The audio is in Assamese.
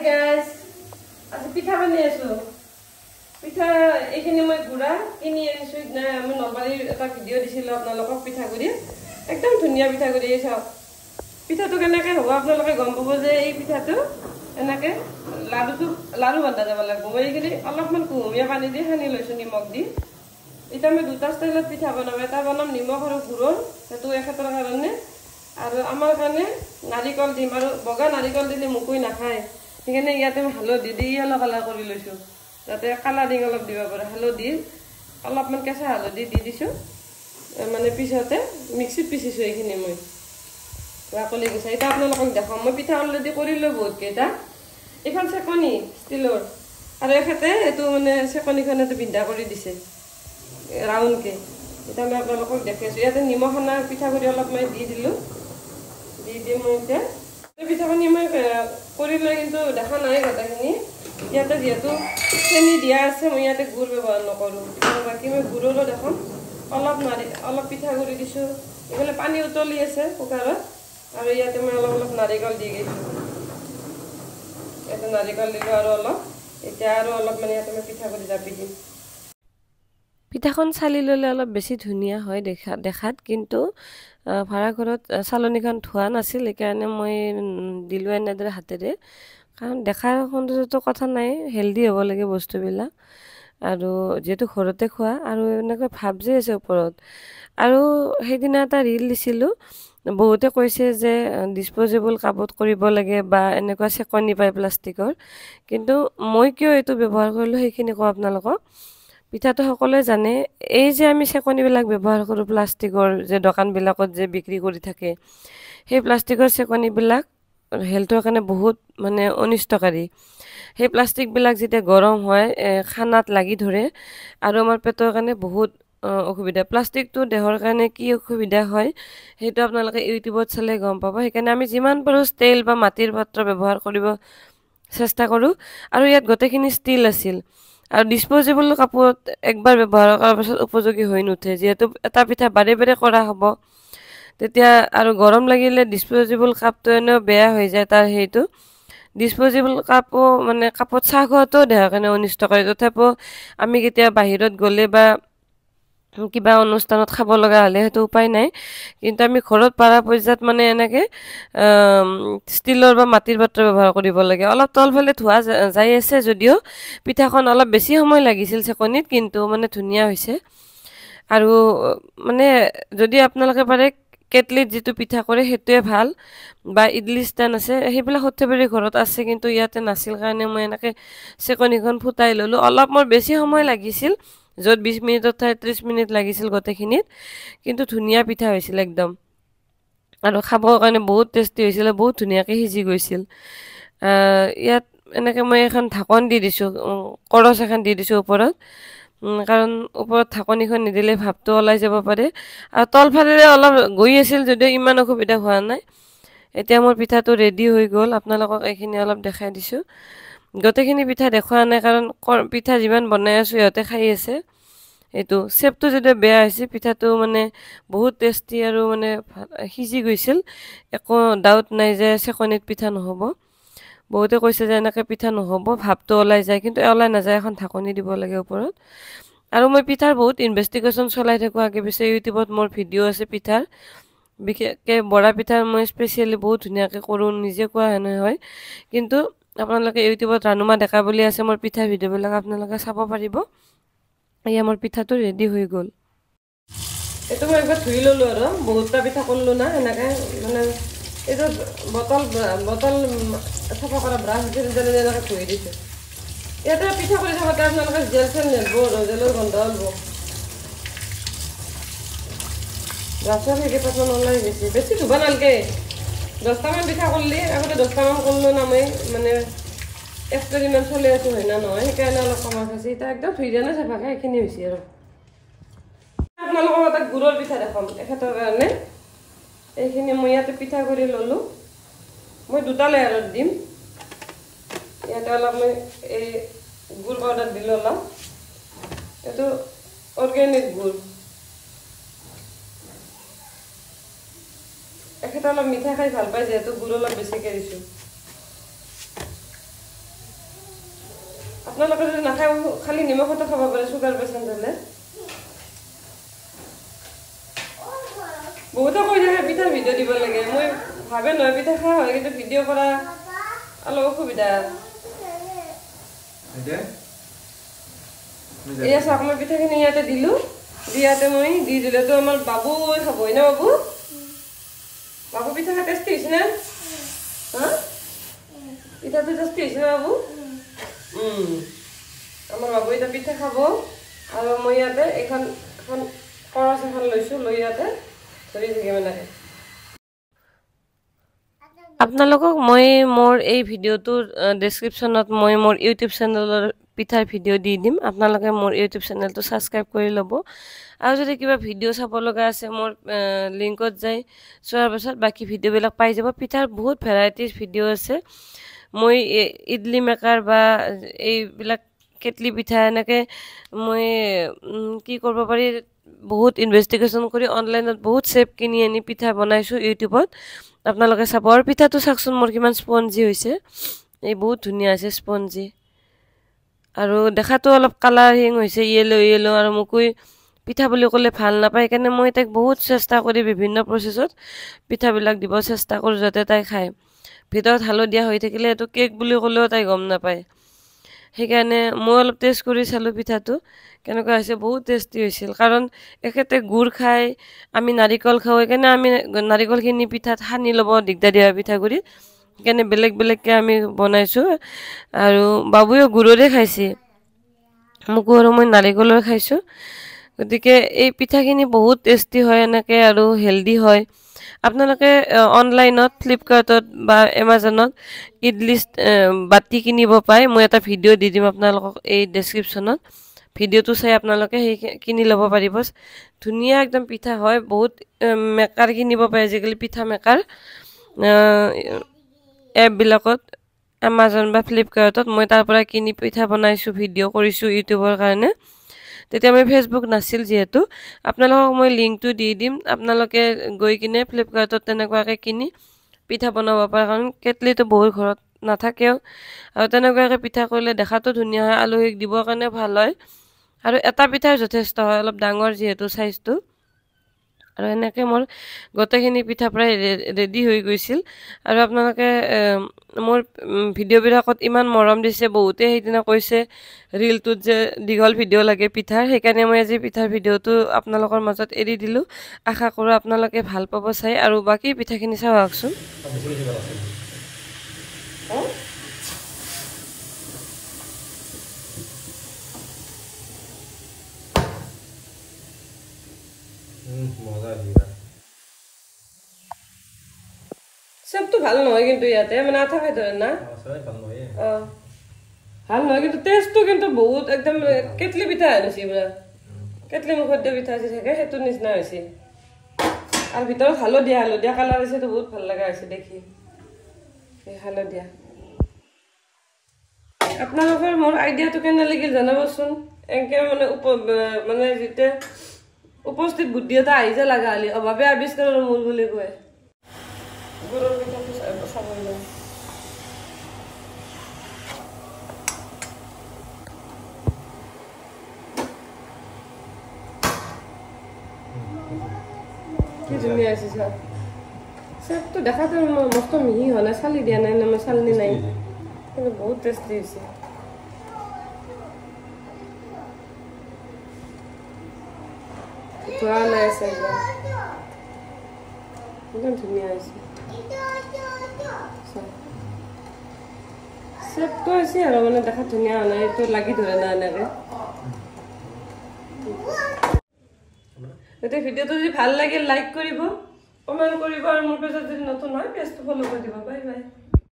guys, আজি পিঠা বনাই আছো পিঠা এইখিনি মই গুড়া কিনি আনিছো না আমি নলবাৰীৰ এটা ভিডিও দিছিল আপোনালোকক পিঠা গুড়ি একদম ধুনিয়া পিঠা গুড়ি সব পিঠাটো কেনেকৈ হ'ব আপোনালোকে গম পাব যে এই পিঠাটো এনেকৈ লাড়ু বান্ধা যাব লাগিব মই এইখিনি অলপমান কুহুমীয়া পানী দি সানি লৈছো নিমখ দি এটা আমি দুটা ষ্টাইলত পিঠা বনাম এটা বনাম নিমখ আৰু গুড়ৰ সেইটো এখেতৰ কাৰণে আৰু আমাৰ কাৰণে নাৰিকল দিম আৰু বগা নাৰিকল দিলে মুকুই নাখায় সেইকাৰণে ইয়াতে হালধি দি ইয়েলো কালাৰ কৰি লৈছো যাতে কালাৰিং অলপ দিব পাৰে হালধি অলপমান কেঁচা হালধি দি দিছো মানে পিছতে মিক্সিত পিছিছো এইখিনি মই বাকলি গৈছে এটা আপোনালোকক দেখাম মই পিঠা অলৰেডি কৰিলো বহুত কেইটা এখন চেকনি ষ্টিলৰ আৰু এখেতে এইটো মানে চেকনিখন এটা বিন্ধা কৰি দিছে ৰাউণ্ডকে এটা মই আপোনালোকক দেখাইছো ইয়াতে নিমখ সানা পিঠা কৰি অলপ মই দি দিলো দি দিম মই এতিয়া পিঠাখিনি মই কৰি লৈ কিন্তু দেখা নাই গোটেইখিনি ইয়াতে যিহেতু চেনি দিয়া আছে মই ইয়াতে গুড় ব্যৱহাৰ নকৰোঁ বাকী মই গুড়ৰো দেখাম অলপ পিঠাগুড়ি দিছোঁ এইফালে পানী উতলি আছে কুকাৰত আৰু ইয়াতে মই অলপ নাৰিকল দি গৈছোঁ ইয়াতে নাৰিকল দিলোঁ আৰু অলপ এতিয়া আৰু অলপ মানে ইয়াতে মই পিঠাগুড়ি জাপি দিম পিঠাখন চালি ল'লে অলপ বেছি ধুনীয়া হয় দেখাত কিন্তু ভাড়াঘৰত চালনীখন ধোৱা নাছিল সেইকাৰণে মই দিলোঁ এনেদৰে হাতেৰে কাৰণ দেখাৰ সৌন্দৰ্যটো কথা নাই হেল্ডি হ'ব লাগে বস্তুবিলাক আৰু যিহেতু ঘৰতে খোৱা আৰু এনেকৈ ভাব যে আছে ওপৰত আৰু সেইদিনা এটা ৰীল দিছিলোঁ বহুতে কৈছে যে ডিছপ'জেবল কাপত কৰিব লাগে বা এনেকুৱা চেকনি পায় প্লাষ্টিকৰ কিন্তু মই কিয় এইটো ব্যৱহাৰ কৰিলোঁ সেইখিনি কওঁ আপোনালোকক পিঠাটো সকলোৱে জানে এই যে আমি চেকনিবিলাক ব্যৱহাৰ কৰোঁ প্লাষ্টিকৰ যে দোকানবিলাকত যে বিক্ৰী কৰি থাকে সেই প্লাষ্টিকৰ চেকনিবিলাক হেল্থৰ কাৰণে বহুত মানে অনিষ্টকাৰী সেই প্লাষ্টিকবিলাক যেতিয়া গৰম হয় খানাত লাগি ধৰে আৰু আমাৰ পেটৰ কাৰণে বহুত অসুবিধা প্লাষ্টিকটো দেহৰ কাৰণে কি অসুবিধা হয় সেইটো আপোনালোকে ইউটিউবত চালে গম পাব সেইকাৰণে আমি যিমান পাৰোঁ ষ্টিল বা মাটিৰ পাত্ৰ ব্যৱহাৰ কৰিব চেষ্টা কৰোঁ আৰু ইয়াত গোটেইখিনি ষ্টিল আছিল আৰু ডিছপ'জেবল কাপোৰত একবাৰ ব্যৱহাৰ কৰাৰ পাছত উপযোগী হৈ নুঠে যিহেতু এটা পিঠা বাৰে বাৰে কৰা হ'ব তেতিয়া আৰু গৰম লাগিলে ডিছপ'জেবল কাপটো এনেও বেয়া হৈ যায় তাৰ সেইটো ডিছপ'জেবল কাপো মানে কাপত চাহ খোৱাটো দেহৰ কাৰণে অনিষ্ট কৰে তথাপিও আমি কেতিয়া বাহিৰত গ'লে বা কিবা অনুষ্ঠানত খাব লগা হ'লে সেইটো উপায় নাই কিন্তু আমি ঘৰত পাৰা পৰ্যায়ত মানে এনেকৈ ষ্টিলৰ বা মাটিৰ পাত্ৰ ব্যৱহাৰ কৰিব লাগে অলপ তলফালে ধোৱা যাই আছে যদিও পিঠাখন অলপ বেছি সময় লাগিছিল চেকনিত কিন্তু মানে ধুনীয়া হৈছে আৰু মানে যদি আপোনালোকে পাৰে কেটলিত যিটো পিঠা কৰে সেইটোৱে ভাল বা ইডলি ষ্টেণ্ড আছে সেইবিলাক সৰ্থেবাৰী ঘৰত আছে কিন্তু ইয়াতে নাছিল কাৰণে মই এনেকৈ চেকনিখন ফুটাই ল'লোঁ অলপ মোৰ বেছি সময় লাগিছিল য'ত 20 মিনিটত 30 মিনিট লাগিছিল গোটেইখিনিত কিন্তু ধুনীয়া পিঠা হৈছিল একদম আৰু খাবৰ কাৰণে বহুত টেষ্টি হৈছিল বহুত ধুনীয়াকৈ সিজি গৈছিল ইয়াত এনেকৈ মই এখন ঢাকন দি দিছোঁ কৰচ এখন দি দিছোঁ ওপৰত কাৰণ ওপৰত ঢাকনিখন নিদিলে ভাপটো ওলাই যাব পাৰে আৰু তলফালেৰে অলপ গৈ আছিল যদিও ইমান অসুবিধা হোৱা নাই এতিয়া মোৰ পিঠাটো ৰেডি হৈ গ'ল আপোনালোকক এইখিনি অলপ দেখাই দিছোঁ গোটেইখিনি পিঠা দেখুওৱা নাই কাৰণ পিঠা যিমান বনাই আছোঁ সিহঁতে খাই আছে এইটো চেপটো যদিও বেয়া হৈছে পিঠাটো মানে বহুত টেষ্টি আৰু মানে সিজি গৈছিল একো ডাউট নাই যে চেকনিত পিঠা নহ'ব বহুতে কৈছে যে এনেকৈ পিঠা নহ'ব ভাপটো ওলাই যায় কিন্তু ওলাই নাযায় এখন ঢাকনি দিব লাগে ওপৰত আৰু মই পিঠাৰ বহুত ইনভেষ্টিগেশ্যন চলাই থাকোঁ আগে পিছে ইউটিউবত মোৰ ভিডিঅ' আছে পিঠাৰ বিশেষকৈ বৰা পিঠাৰ মই স্পেচিয়েলি বহুত ধুনীয়াকৈ কৰোঁ নিজে কোৱা হেনে হয় কিন্তু আপোনালোকে ইউটিউবত ৰাণুমা ডেকা বুলি আছে মোৰ পিঠাৰ ভিডিঅ'বিলাক আপোনালোকে চাব পাৰিব এয়া মোৰ পিঠাটো ৰেডি হৈ গ'ল এইটো মই একবাৰ ধুই ল'লোঁ আৰু বহুতটা পিঠা কৰিলোঁ না এনেকৈ মানে এইটো বটল চাফা কৰা ব্ৰাছ যেনে এনেকৈ ধুই দিছোঁ ইয়াতে পিঠা কৰি থাকোঁতে আপোনালোকে জেল চেল নেব জেলৰ গন্ধ ওলাব ব্ৰাছৰ সেইকেইটামান ওলাই বেছি ধুব নালাগে 10টামান পিঠা কৰিলে আগতে 10টামান কৰিলোঁ না মই মানে এক্সপেৰিমেণ্ট চলি আছোঁ হয় না নহয় সেইকাৰণে অলপ কমাই খাইছে এতিয়া একদম ধুই দিয়া নাই চাফাকৈ এইখিনি হৈছে আৰু আপোনালোকক এটা গুড়ৰ পিঠা দেখাম এখেতৰ কাৰণে এইখিনি মই ইয়াতে পিঠা কৰি ল'লোঁ মই দুটা লেয়াৰত দিম ইয়াতে অলপ মই এই গুড় পাউডাৰ দিলোঁ অলপ এইটো অৰ্গেনিক গুড় এখেতে অলপ মিঠা খাই ভাল পায় যিহেতু গুড় অলপ বেছিকৈ দিছোঁ আপোনালোকে যদি নাখায় খালি নিমখতো খাব পাৰে চুগাৰ পেচেণ্ট হ'লে বহুতে কৈ থাকে পিঠাৰ ভিডিঅ' দিব লাগে মই ভাবে নহয় পিঠা খোৱা হয় কিন্তু ভিডিঅ' কৰা অলপ অসুবিধা এয়া চাওক মই পিঠাখিনি ইয়াতে দিলোঁ দিয়াতে মই দি দিলেতো আমাৰ বাবু খাব হয় না বাবু বাবু পিঠা খাই টেষ্টি হৈছে না হা পিঠাটো টেষ্টি হৈছে না বাবু আমাৰ বাবু এতিয়া পিঠা খাব আৰু মই ইয়াতে এখন কৰচ এখন লৈছোঁ লৈ ইয়াতে ধৰি থাকিম এনেকৈ আপোনালোকক মই মোৰ এই ভিডিঅ'টোৰ ডেছক্ৰিপশ্যনত মই মোৰ ইউটিউব চেনেলৰ পিঠাৰ ভিডিঅ' দি দিম আপোনালোকে মোৰ ইউটিউব চেনেলটো ছাবস্ক্ৰাইব কৰি ল'ব আৰু যদি কিবা ভিডিঅ' চাব লগা আছে মোৰ লিংকত যাই চোৱাৰ পাছত বাকী ভিডিঅ'বিলাক পাই যাব পিঠাৰ বহুত ভেৰাইটিজ ভিডিঅ' আছে মই ইডলি মেকাৰ বা এইবিলাক কেটলি পিঠা এনেকৈ মই কি কৰিব পাৰি বহুত ইনভেষ্টিগেশ্যন কৰি অনলাইনত বহুত চেপ কিনি আনি পিঠা বনাইছোঁ ইউটিউবত আপোনালোকে চাব আৰু পিঠাটো চাওকচোন মোৰ কিমান স্পঞ্জি হৈছে এই বহুত ধুনীয়া হৈছে স্পঞ্জি আৰু দেখাতো অলপ কালাৰিং হৈছে য়েলো আৰু মোকই পিঠা বুলি ক'লে ভাল নাপায় সেইকাৰণে মই তাইক বহুত চেষ্টা কৰি বিভিন্ন প্ৰচেছত পিঠাবিলাক দিব চেষ্টা কৰোঁ যাতে তাই খায় ভিতৰত হালধীয়া হৈ থাকিলে এইটো কেক বুলি ক'লেও তাই গম নাপায় সেইকাৰণে মই অলপ টেষ্ট কৰি চালোঁ পিঠাটো কেনেকুৱা হৈছে বহুত টেষ্টি হৈছিল কাৰণ এখেতে গুড় খায় আমি নাৰিকল খাওঁ সেইকাৰণে আমি নাৰিকলখিনি পিঠাত সানি ল'ব দিগদাৰী হয় পিঠাগুড়ি সেইকাৰণে বেলেগকৈ আমি বনাইছোঁ আৰু বাবুয়েও গুড়ৰে খাইছে মোকো আৰু মই নাৰিকলৰ খাইছোঁ গতিকে এই পিঠাখিনি বহুত টেষ্টি হয় এনেকৈ আৰু হেল্ডি হয় আপোনালোকে অনলাইনত ফ্লিপকাৰ্টত বা এমাজনত ইডলি বাতি কিনিব পায় মই এটা ভিডিঅ' দি দিম আপোনালোকক এই ডেছক্ৰিপশ্যনত ভিডিঅ'টো চাই আপোনালোকে সেই কিনি ল'ব পাৰিব ধুনীয়া একদম পিঠা হয় বহুত মেকাৰ কিনিব পাৰে আজিকালি পিঠা মেকাৰ এপবিলাকত এমাজন বা ফ্লিপকাৰ্টত মই তাৰ পৰা কিনি পিঠা বনাইছোঁ ভিডিঅ' কৰিছোঁ ইউটিউবৰ কাৰণে তেতিয়া মই ফেচবুক নাছিল যিহেতু আপোনালোকক মই লিংকটো দি দিম আপোনালোকে গৈ কিনে ফ্লিপকাৰ্টত তেনেকুৱাকৈ কিনি পিঠা বনাব পাৰে কাৰণ কেটলিটো বহুত ঘৰত নাথাকেও আৰু তেনেকুৱাকৈ পিঠা কৰিলে দেখাতো ধুনীয়া হয় আলহীক দিবৰ কাৰণে ভাল হয় আৰু এটা পিঠাৰ যথেষ্ট হয় অলপ ডাঙৰ যিহেতু চাইজটো আৰু এনেকৈ মোৰ গোটেইখিনি পিঠা প্ৰায় ৰেডি হৈ গৈছিল আৰু আপোনালোকে মোৰ ভিডিঅ'বিলাকত ইমান মৰম দিছে বহুতে সেইদিনা কৈছে ৰিলটোত যে দীঘল ভিডিঅ' লাগে পিঠাৰ সেইকাৰণে মই আজি পিঠাৰ ভিডিঅ'টো আপোনালোকৰ মাজত এৰি দিলোঁ আশা কৰোঁ আপোনালোকে ভাল পাব চাই আৰু বাকী পিঠাখিনি চাওঁ আহকচোন চবটো ভাল নহয় কিন্তু ইয়াতে মানে আঠা খাই ধৰে না ভাল নহয় কিন্তু টেষ্টটো কিন্তু বহুত একদম কেটলি পিঠা হৈছে পুৰা কেটলি মুখত দিয়া পিঠা যে থাকে সেইটোৰ নিচিনা হৈছে আৰু ভিতৰত হালধীয়া কালাৰ হৈছেতো বহুত ভাল লগা হৈছে দেখি হালধীয়া আপোনালোকৰ মোৰ আইডিয়াটো কেনে লাগিল জনাবচোন এনেকৈ মানে যেতিয়া উপস্থিত বুদ্ধি এটা আহি যে লগা হ'লে অভাৱে আৱিষ্কাৰৰ মূল বুলি কয় গুড়ৰ পিঠাটো চাব লাগে কি ধুনীয়া আছে চাওক চবটো দেখাতো মস্ত মিহি হোৱা নাই চালি দিয়া নাই মই চালনি নাই কিন্তু বহুত টেষ্টি হৈছে ধোৱা নাই আছে একদম ধুনীয়া হৈছে চেপটো হৈছে আৰু মানে দেখাত ধুনীয়া হোৱা নাই এইটো লাগি ধৰে না এনেকৈ গতিকে ভিডিঅ'টো যদি ভাল লাগিল লাইক কৰিব কমেণ্ট কৰিব আৰু মোৰ পেজত যদি নতুন হয় পেজটো ফ'ল' কৰি দিব বাই বাই